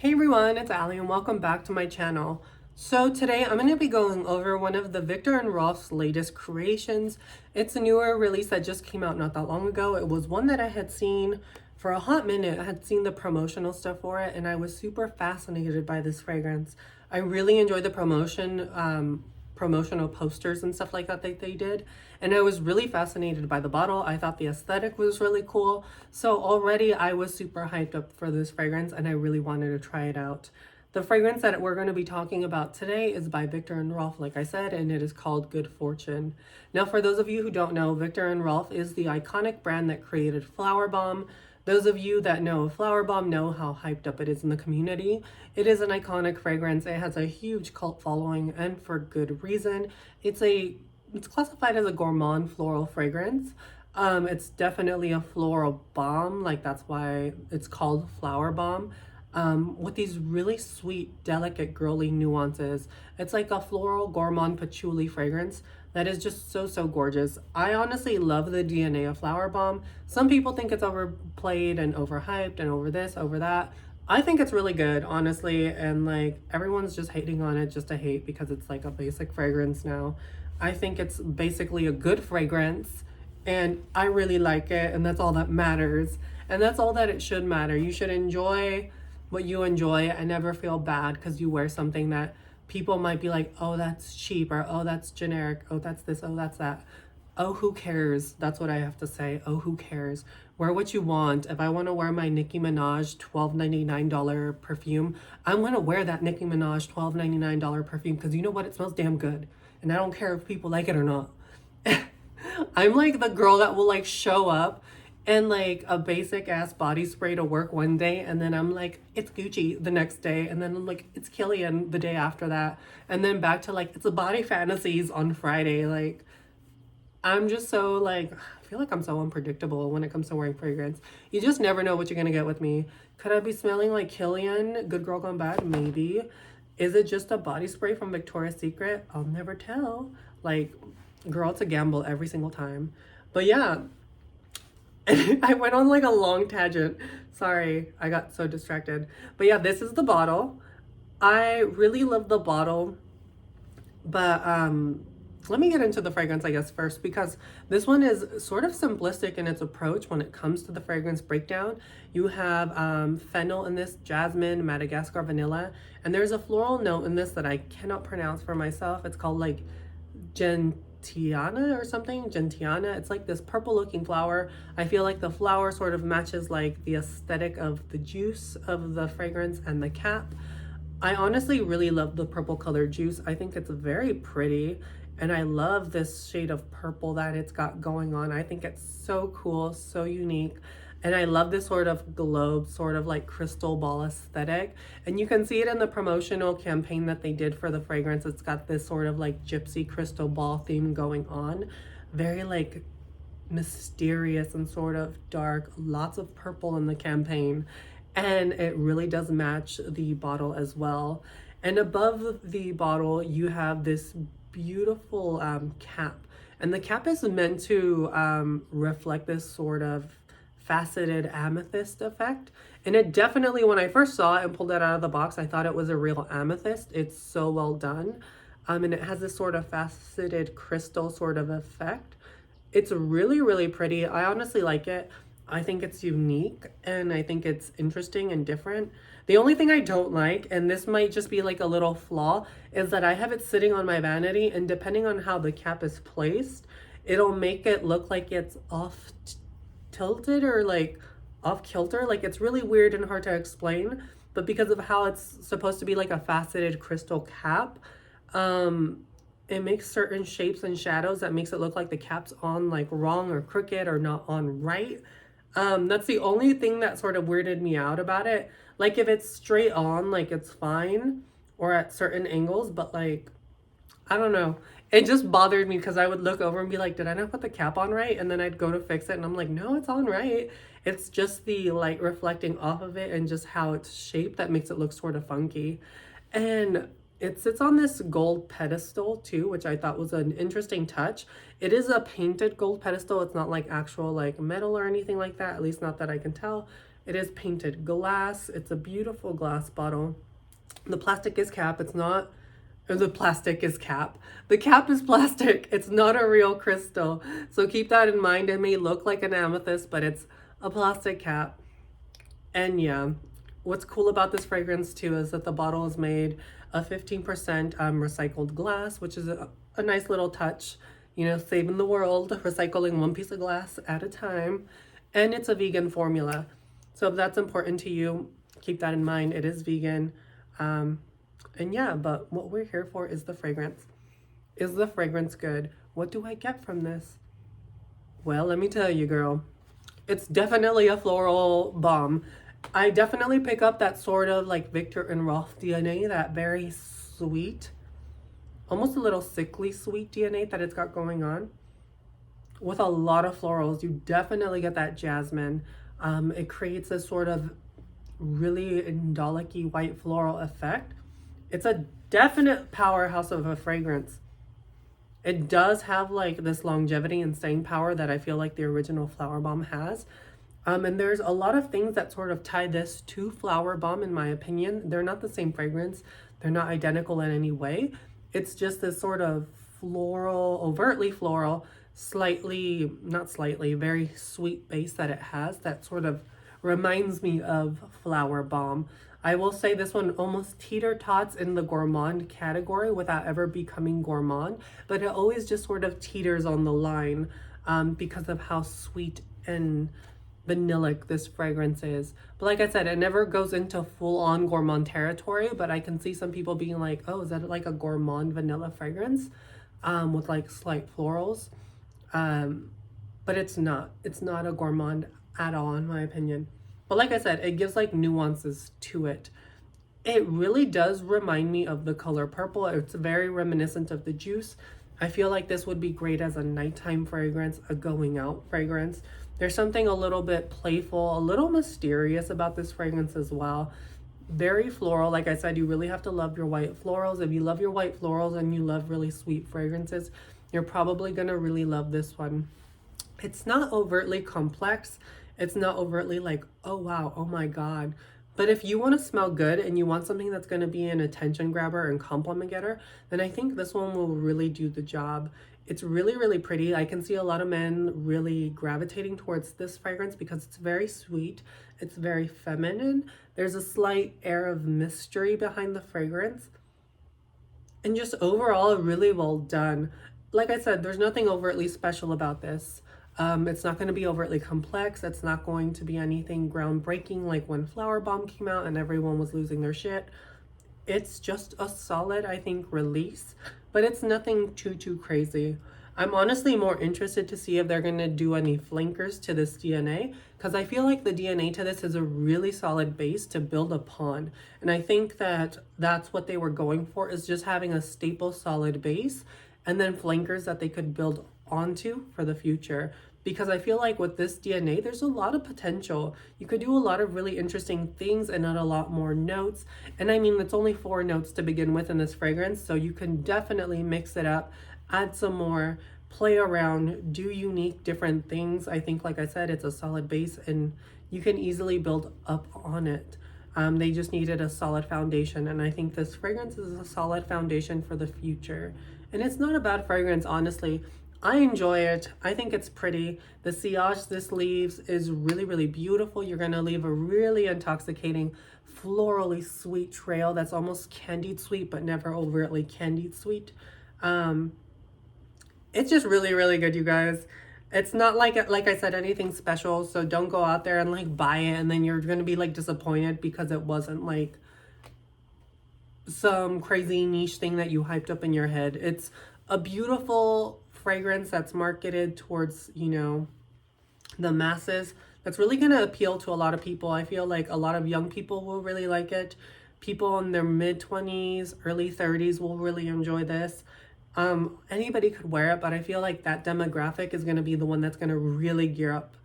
Hey everyone, it's Ally and welcome back to my channel. So today I'm going to be going over one of the Viktor&Rolf's latest creations. It's a newer release that just came out not that long ago. It was one that I had seen for a hot minute. I had seen the promotional stuff for it and I was super fascinated by this fragrance. I really enjoyed the promotional posters and stuff like that they did, and I was really fascinated by the bottle. I thought the aesthetic was really cool, so already I was super hyped up for this fragrance and I really wanted to try it out. The fragrance that we're going to be talking about today is by Viktor&Rolf, like I said, and it is called Good Fortune. Now, for those of you who don't know, Viktor&Rolf is the iconic brand that created Flower Bomb. Those of you that know Flower Bomb know how hyped up it is in the community. It is an iconic fragrance. It has a huge cult following, and for good reason. It's classified as a gourmand floral fragrance. It's definitely a floral bomb, like that's why it's called Flower Bomb. With these really sweet, delicate, girly nuances. It's like a floral gourmand patchouli fragrance that is just so gorgeous. I honestly love the DNA of Flower Bomb. Some people think it's overplayed and overhyped and over this, over that. I think it's really good, honestly, and like everyone's just hating on it just to hate because it's like a basic fragrance now. I think it's basically a good fragrance and I really like it, and that's all that matters. And that's all that it should matter. You should enjoy what you enjoy and never feel bad because you wear something that people might be like, oh, that's cheap, or oh, that's generic, oh, that's this, oh, that's that. Oh, who cares? That's what I have to say. Oh, who cares? Wear what you want. If I want to wear my Nicki Minaj $12.99 perfume, I'm going to wear that Nicki Minaj $12.99 perfume because you know what? It smells damn good. And I don't care if people like it or not. I'm like the girl that will like show up and like a basic ass body spray to work one day, and then I'm like, it's Gucci the next day, and then I'm like, it's Killian the day after that, and then back to like, it's a Body Fantasies on Friday. Like, I'm just so like, I feel like I'm so unpredictable when it comes to wearing fragrance. You just never know what you're gonna get with me. Could I be smelling like Killian, Good Girl Gone Bad? Maybe. Is it just a body spray from Victoria's Secret? I'll never tell. Like, girl, it's a gamble every single time. But yeah, I went on like a long tangent. Sorry, I got so distracted. But yeah, this is the bottle. I really love the bottle, but let me get into the fragrance, I guess, first, because this one is sort of simplistic in its approach when it comes to the fragrance breakdown. You have fennel in this, jasmine, Madagascar vanilla, and there's a floral note in this that I cannot pronounce for myself. It's called like gentiana or something. Gentiana. It's like this purple looking flower. I feel like the flower sort of matches like the aesthetic of the juice of the fragrance and the cap. I honestly really love the purple colored juice. I think it's very pretty, and I love this shade of purple that it's got going on. I think it's so cool, so unique. And I love this sort of globe, sort of like crystal ball aesthetic. And you can see it in the promotional campaign that they did for the fragrance. It's got this sort of like gypsy crystal ball theme going on. Very like mysterious and sort of dark. Lots of purple in the campaign. And it really does match the bottle as well. And above the bottle, you have this beautiful cap. And the cap is meant to reflect this sort of faceted amethyst effect, and it definitely, when I first saw it and pulled it out of the box, I thought it was a real amethyst. It's so well done, and it has this sort of faceted crystal sort of effect. It's really pretty. I honestly like it. I think it's unique and I think it's interesting and different. The only thing I don't like, and this might just be like a little flaw, is that I have it sitting on my vanity, and depending on how the cap is placed, it'll make it look like it's off tilted or like off kilter. Like, it's really weird and hard to explain, but because of how it's supposed to be like a faceted crystal cap, it makes certain shapes and shadows that makes it look like the cap's on like wrong or crooked or not on right. That's the only thing that sort of weirded me out about it. Like, if it's straight on, like, it's fine, or at certain angles, but like, I don't know. It just bothered me because I would look over and be like, did I not put the cap on right? And then I'd go to fix it and I'm like, no, it's on right. It's just the light reflecting off of it and just how it's shaped that makes it look sort of funky. And it sits on this gold pedestal too, which I thought was an interesting touch. It is a painted gold pedestal. It's not like actual like metal or anything like that, at least not that I can tell. It is painted glass. It's a beautiful glass bottle. The plastic is cap. It's not, or the plastic is cap. The cap is plastic. It's not a real crystal. So keep that in mind. It may look like an amethyst, but it's a plastic cap. And yeah, what's cool about this fragrance too is that the bottle is made of 15% recycled glass, which is a nice little touch, you know, saving the world, recycling one piece of glass at a time. And it's a vegan formula. So if that's important to you, keep that in mind. It is vegan. And yeah, but what we're here for is the fragrance. Is the fragrance good? What do I get from this? Well, let me tell you, girl. It's definitely a floral bomb. I definitely pick up that sort of like Viktor&Rolf DNA, that very sweet, almost a little sickly sweet DNA that it's got going on. With a lot of florals, you definitely get that jasmine. It creates a sort of really indolic-y white floral effect. It's a definite powerhouse of a fragrance. It does have like this longevity and staying power that I feel like the original Flower Bomb has. And there's a lot of things that sort of tie this to Flower Bomb, in my opinion. They're not the same fragrance. They're not identical in any way. It's just this sort of floral, overtly floral, slightly, not slightly, very sweet base that it has that sort of reminds me of Flower Bomb. I will say this one almost teeter-tots in the gourmand category without ever becoming gourmand, but it always just sort of teeters on the line because of how sweet and vanillic this fragrance is. But like I said, it never goes into full-on gourmand territory, but I can see some people being like, oh, is that like a gourmand vanilla fragrance with like slight florals? But it's not. It's not a gourmand at all, in my opinion. But like I said, it gives like nuances to it. It really does remind me of the color purple. It's very reminiscent of the juice. I feel like this would be great as a nighttime fragrance, a going out fragrance. There's something a little bit playful, a little mysterious about this fragrance as well. Very floral. Like I said, you really have to love your white florals. If you love your white florals and you love really sweet fragrances, you're probably gonna really love this one. It's not overtly complex. It's not overtly like, oh wow, oh my God. But if you want to smell good and you want something that's going to be an attention grabber and compliment getter, then I think this one will really do the job. It's really, really pretty. I can see a lot of men really gravitating towards this fragrance because it's very sweet. It's very feminine. There's a slight air of mystery behind the fragrance. And just overall, really well done. Like I said, there's nothing overtly special about this. It's not going to be overtly complex. It's not going to be anything groundbreaking like when Flower Bomb came out and everyone was losing their shit. It's just a solid, I think, release, but it's nothing too crazy. I'm honestly more interested to see if they're going to do any flankers to this DNA, because I feel like the DNA to this is a really solid base to build upon. And I think that that's what they were going for, is just having a staple solid base and then flankers that they could build onto for the future. Because I feel like with this DNA, there's a lot of potential. You could do a lot of really interesting things and add a lot more notes. And I mean, it's only 4 notes to begin with in this fragrance, so you can definitely mix it up, add some more, play around, do unique different things. I think, like I said, it's a solid base and you can easily build up on it. They just needed a solid foundation, and I think this fragrance is a solid foundation for the future. And it's not a bad fragrance, honestly. I enjoy it. I think it's pretty. The sillage this leaves is really, really beautiful. You're going to leave a really intoxicating, florally sweet trail that's almost candied sweet, but never overtly candied sweet. It's just really, really good, you guys. It's not like I said, anything special, so don't go out there and like buy it and then you're going to be like disappointed because it wasn't like some crazy niche thing that you hyped up in your head. It's a beautiful fragrance that's marketed towards, you know, the masses. That's really going to appeal to a lot of people. I feel like a lot of young people will really like it. People in their mid-20s, early 30s will really enjoy this. Anybody could wear it, but I feel like that demographic is going to be the one that's going to really gear up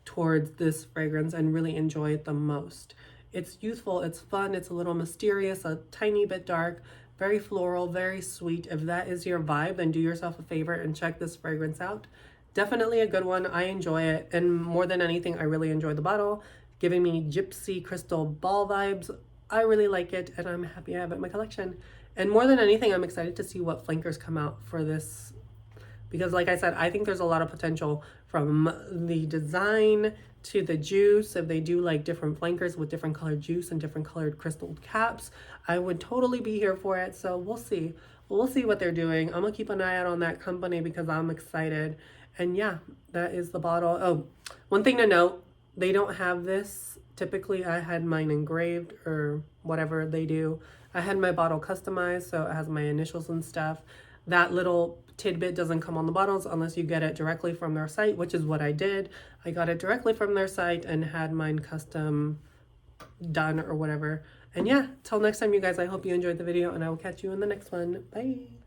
towards this fragrance and really enjoy it the most. It's youthful, it's fun, it's a little mysterious, a tiny bit dark, very floral, very sweet. If that is your vibe, then do yourself a favor and check this fragrance out. Definitely a good one. I enjoy it. And more than anything, I really enjoy the bottle. giving me gypsy crystal ball vibes. I really like it, and I'm happy I have it in my collection. And more than anything, I'm excited to see what flankers come out for this, because like I said, I think there's a lot of potential from the design to the juice. If they do like different flankers with different colored juice and different colored crystal caps, I would totally be here for it. So we'll see. We'll see what they're doing. I'm gonna keep an eye out on that company because I'm excited. And yeah, that is the bottle. Oh, one thing to note, they don't have this. Typically, I had mine engraved or whatever they do. I had my bottle customized, so it has my initials and stuff. That little tidbit doesn't come on the bottles unless you get it directly from their site, which is what I did. I got it directly from their site and had mine custom done or whatever. And yeah, till next time, you guys, I hope you enjoyed the video, and I will catch you in the next one. Bye.